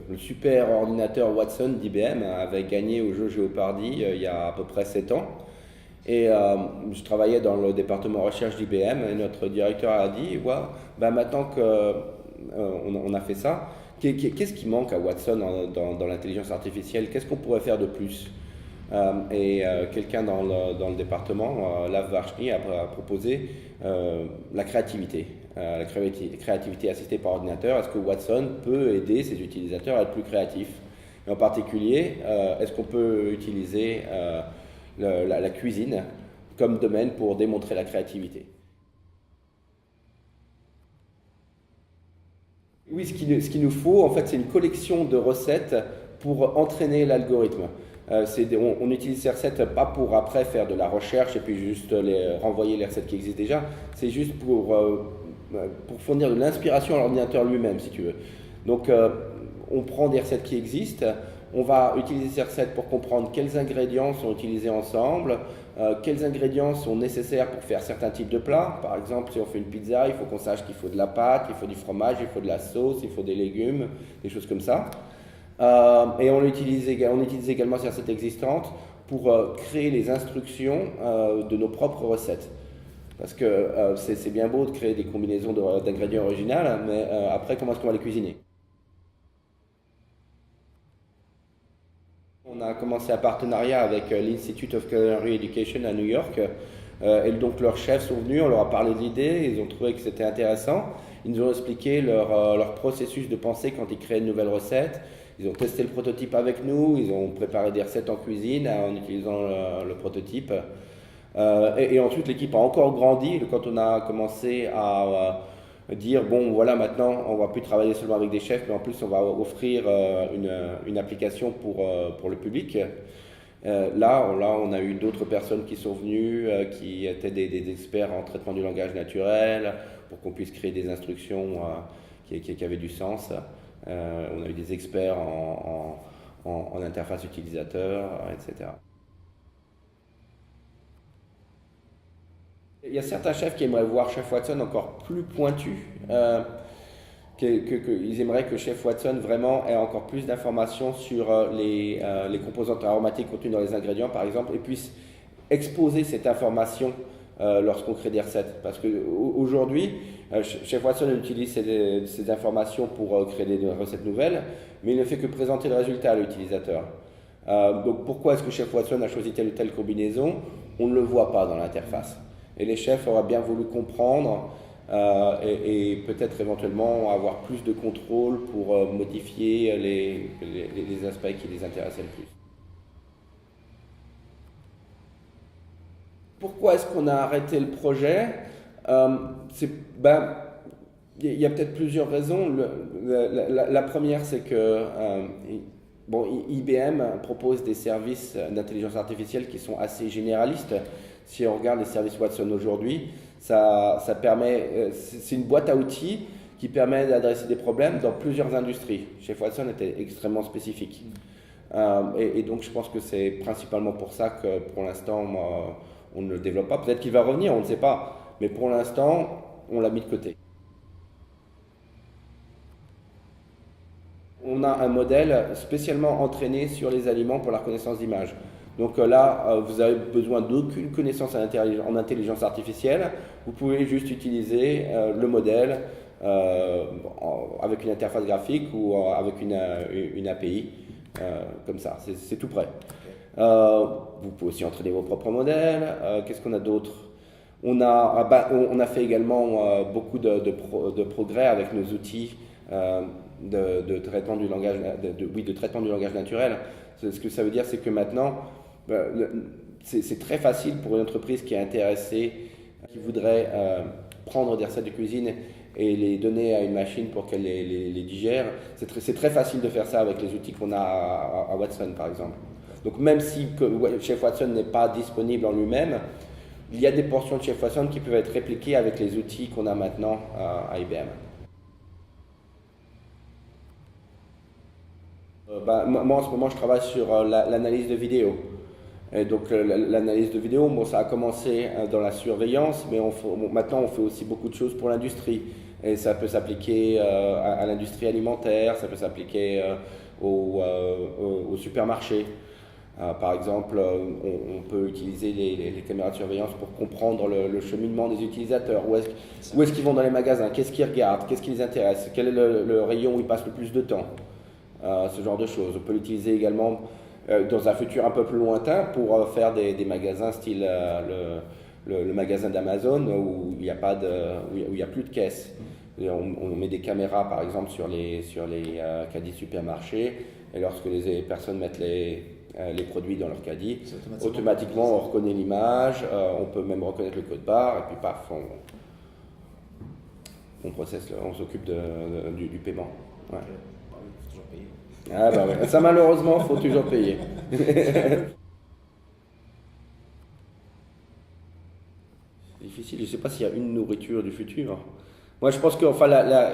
le super ordinateur Watson d'IBM avait gagné au jeu Jeopardy il y a à peu près 7 ans. Et je travaillais dans le département recherche d'IBM et notre directeur a dit, ouais, bah maintenant qu'on a fait ça, qu'est-ce qui manque à Watson dans l'intelligence artificielle? Qu'est-ce qu'on pourrait faire de plus? Quelqu'un dans le département, Lav Varshni, a proposé la créativité. La créativité assistée par ordinateur. Est-ce que Watson peut aider ses utilisateurs à être plus créatifs? Et en particulier, est-ce qu'on peut utiliser la cuisine comme domaine pour démontrer la créativité? Oui, ce qu'il nous faut, en fait, c'est une collection de recettes pour entraîner l'algorithme. On utilise ces recettes pas pour après faire de la recherche et puis juste renvoyer les recettes qui existent déjà, c'est juste pour fournir de l'inspiration à l'ordinateur lui-même, si tu veux. Donc, on prend des recettes qui existent, on va utiliser ces recettes pour comprendre quels ingrédients sont utilisés ensemble, quels ingrédients sont nécessaires pour faire certains types de plats. Par exemple, si on fait une pizza, il faut qu'on sache qu'il faut de la pâte, il faut du fromage, il faut de la sauce, il faut des légumes, des choses comme ça. Et on utilise également ces recettes existantes pour créer les instructions de nos propres recettes. Parce que c'est bien beau de créer des combinaisons d'ingrédients originales, mais après, comment est-ce qu'on va les cuisiner? On a commencé un partenariat avec l'Institute of Culinary Education à New York. Et donc leurs chefs sont venus, on leur a parlé de l'idée, ils ont trouvé que c'était intéressant. Ils nous ont expliqué leur processus de pensée quand ils créaient une nouvelle recette. Ils ont testé le prototype avec nous, ils ont préparé des recettes en cuisine en utilisant le prototype. Et ensuite, l'équipe a encore grandi quand on a commencé à dire, bon, voilà, maintenant, on va plus travailler seulement avec des chefs, mais en plus, on va offrir une application pour le public. Là, on a eu d'autres personnes qui sont venues, qui étaient des experts en traitement du langage naturel, pour qu'on puisse créer des instructions qui avaient du sens. On a eu des experts en interface utilisateur, etc. Il y a certains chefs qui aimeraient voir Chef Watson encore plus pointu. Ils aimeraient que Chef Watson vraiment ait encore plus d'informations sur les composantes aromatiques contenues dans les ingrédients, par exemple, et puisse exposer cette information lorsqu'on crée des recettes. Parce qu'aujourd'hui, Chef Watson utilise ces informations pour créer des recettes nouvelles, mais il ne fait que présenter le résultat à l'utilisateur. Donc pourquoi est-ce que Chef Watson a choisi telle ou telle combinaison? On ne le voit pas dans l'interface. Et les chefs auraient bien voulu comprendre et peut-être éventuellement avoir plus de contrôle pour modifier les aspects qui les intéressaient le plus. Pourquoi est-ce qu'on a arrêté le projet? Ben, il y a peut-être plusieurs raisons. La première, c'est que bon, IBM propose des services d'intelligence artificielle qui sont assez généralistes. Si on regarde les services Watson aujourd'hui, ça permet, c'est une boîte à outils qui permet d'adresser des problèmes dans plusieurs industries. Chez Watson était extrêmement spécifique. Et donc je pense que c'est principalement pour ça que pour l'instant on ne le développe pas. Peut-être qu'il va revenir, on ne sait pas. Mais pour l'instant, on l'a mis de côté. On a un modèle spécialement entraîné sur les aliments pour la reconnaissance d'image. Donc là, vous avez besoin d'aucune connaissance en intelligence artificielle. Vous pouvez juste utiliser le modèle avec une interface graphique ou avec une API, comme ça. C'est tout prêt. Vous pouvez aussi entraîner vos propres modèles. Qu'est-ce qu'on a d'autre? On a fait également beaucoup de progrès avec nos outils de traitement du langage, de traitement du langage naturel. Ce que ça veut dire, c'est que maintenant, c'est très facile pour une entreprise qui est intéressée, qui voudrait prendre des recettes de cuisine et les donner à une machine pour qu'elle les digère. C'est très facile de faire ça avec les outils qu'on a à Watson, par exemple. Donc même si Chef Watson n'est pas disponible en lui-même, il y a des portions de Chef Watson qui peuvent être répliquées avec les outils qu'on a maintenant à IBM. Moi, en ce moment, je travaille sur l'analyse de vidéo. Et donc, l'analyse de vidéo, bon, ça a commencé dans la surveillance, mais maintenant, on fait aussi beaucoup de choses pour l'industrie. Et ça peut s'appliquer à l'industrie alimentaire, ça peut s'appliquer au supermarché. Par exemple, on peut utiliser les caméras de surveillance pour comprendre le cheminement des utilisateurs. Où est-ce qu'ils vont dans les magasins? Qu'est-ce qu'ils regardent? Qu'est-ce qui les intéresse? Quel est le rayon où ils passent le plus de temps? Ce genre de choses. On peut l'utiliser également dans un futur un peu plus lointain pour faire des magasins style le magasin d'Amazon où il n'y a pas où il y a plus de caisse. Et on met des caméras par exemple sur les caddies supermarchés, et lorsque les personnes mettent les produits dans leur caddie, automatiquement on reconnaît l'image, on peut même reconnaître le code barre, et puis paf, on processe, on s'occupe du paiement. Ouais. Faut toujours payer. Ah bah ouais. Ça malheureusement, faut toujours payer. Difficile, je ne sais pas s'il y a une nourriture du futur. Moi je pense que enfin, la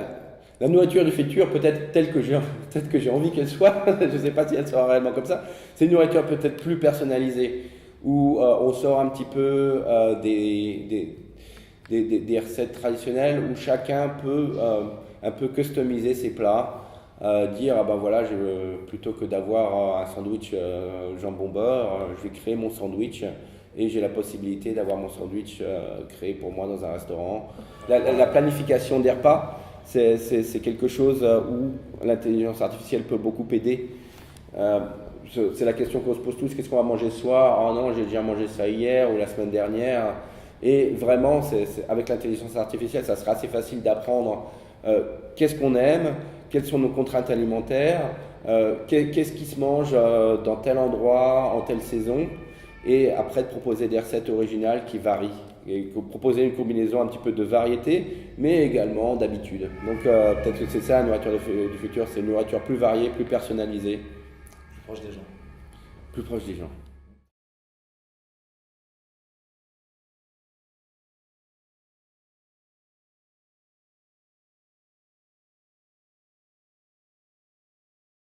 nourriture du futur, peut-être telle que j'ai envie qu'elle soit, je ne sais pas si elle sera réellement comme ça, c'est une nourriture peut-être plus personnalisée, où on sort un petit peu des recettes traditionnelles, où chacun peut un peu customiser ses plats, dire ah ben voilà, plutôt que d'avoir un sandwich jambon beurre, je vais créer mon sandwich. Et j'ai la possibilité d'avoir mon sandwich créé pour moi dans un restaurant. La planification des repas, c'est quelque chose où l'intelligence artificielle peut beaucoup aider. C'est la question qu'on se pose tous, qu'est-ce qu'on va manger ce soir? Oh non, j'ai déjà mangé ça hier ou la semaine dernière. Et vraiment, avec l'intelligence artificielle, ça sera assez facile d'apprendre qu'est-ce qu'on aime, quelles sont nos contraintes alimentaires, qu'est-ce qui se mange dans tel endroit, en telle saison. Et après de proposer des recettes originales qui varient, et proposer une combinaison un petit peu de variété, mais également d'habitude. Donc peut-être que c'est ça la nourriture du futur, c'est une nourriture plus variée, plus personnalisée. Plus proche des gens. Plus proche des gens.